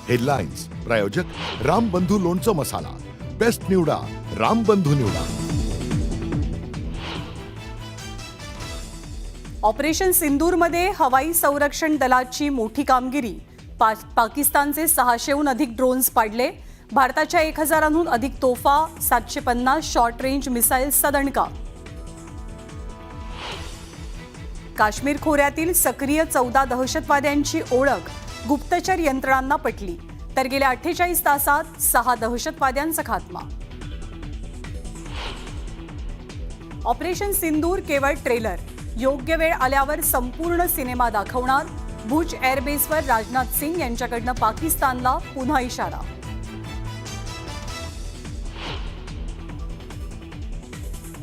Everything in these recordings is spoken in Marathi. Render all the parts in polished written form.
हेडलाईन्स प्रायोजक रामबंधू लोणचं मसाला, बेस्ट निवडा रामबंधू निवडा. ऑपरेशन सिंदूरमध्ये हवाई संरक्षण दलाची मोठी कामगिरी. पाकिस्तानचे 600हून अधिक ड्रोन्स पाडले. भारताच्या 1000हून अधिक तोफा, 750 शॉर्ट रेंज मिसाईल्सचा दणका. काश्मीर खोऱ्यातील सक्रिय 14 दहशतवाद्यांची ओळख गुप्तचर यंत्रणांना पटली. तर गेल्या 48 तासात 6 दहशतवाद्यांचा खात्मा. ऑपरेशन सिंदूर केवळ ट्रेलर, योग्य वेळ आल्यावर संपूर्ण सिनेमा दाखवणार. भुज एअरबेसवर राजनाथ सिंग यांच्याकडनं पाकिस्तानला पुन्हा इशारा.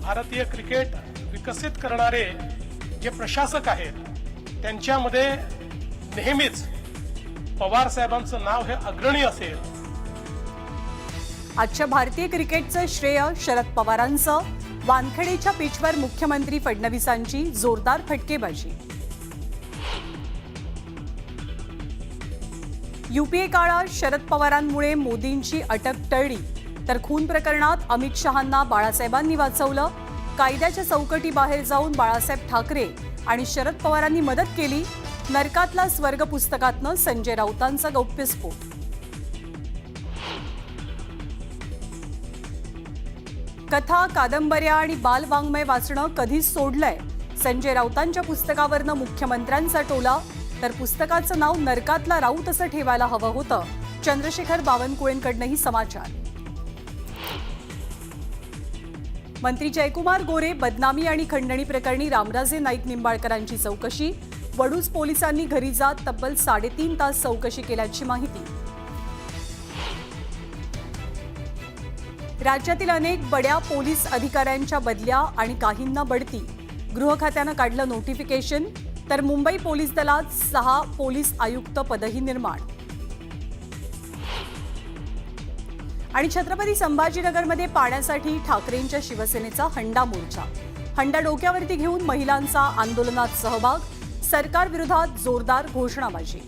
भारतीय क्रिकेट विकसित करणारे जे प्रशासक आहेत त्यांच्यामध्ये नेहमीच पवार साहेबांचं नाव हे अग्रणी असेल. आजच्या भारतीय क्रिकेटचं श्रेय शरद पवारांचं. वानखेडेच्या पिचवर मुख्यमंत्री फडणवीसांची जोरदार फटकेबाजी. यूपीए काळात शरद पवारांमुळे मोदींची अटक टळली. तर खून प्रकरणात अमित शहांना बाळासाहेबांनी वाचवलं. कायद्याच्या चौकटीबाहेर जाऊन बाळासाहेब ठाकरे आणि शरद पवारांनी मदत केली. नरकातला स्वर्ग पुस्तकातनं संजय राऊतांचा गौप्यस्फोट. कथा, कादंबऱ्या आणि बालवाङ्मय वाचणं कधीच सोडलंय. संजय राऊतांच्या पुस्तकावरनं मुख्यमंत्र्यांचा टोला. तर पुस्तकाचं नाव नरकातला राऊत असं ठेवायला हवं होतं. चंद्रशेखर बावनकुळेंकडनंही समाचार. मंत्री जयकुमार गोरे बदनामी आणि खंडणी प्रकरणी रामराजे नाईक निंबाळकरांची चौकशी. वडूज पोलिसांनी घरी जात तब्बल 3.5 तास चौकशी केल्याची माहिती. राज्यातील अनेक बड्या पोलीस अधिकाऱ्यांच्या बदल्या आणि काहींना बढती. गृह खात्यानं काढलं नोटिफिकेशन. तर मुंबई पोलीस दलात 6 पोलीस आयुक्त पदही निर्माण. आणि छत्रपती संभाजीनगरमध्ये पाण्यासाठी ठाकरेंच्या शिवसेनेचा हंडा मोर्चा. हंडा डोक्यावरती घेऊन महिलांचा आंदोलनात सहभाग. सरकारविरोधात जोरदार घोषणाबाजी.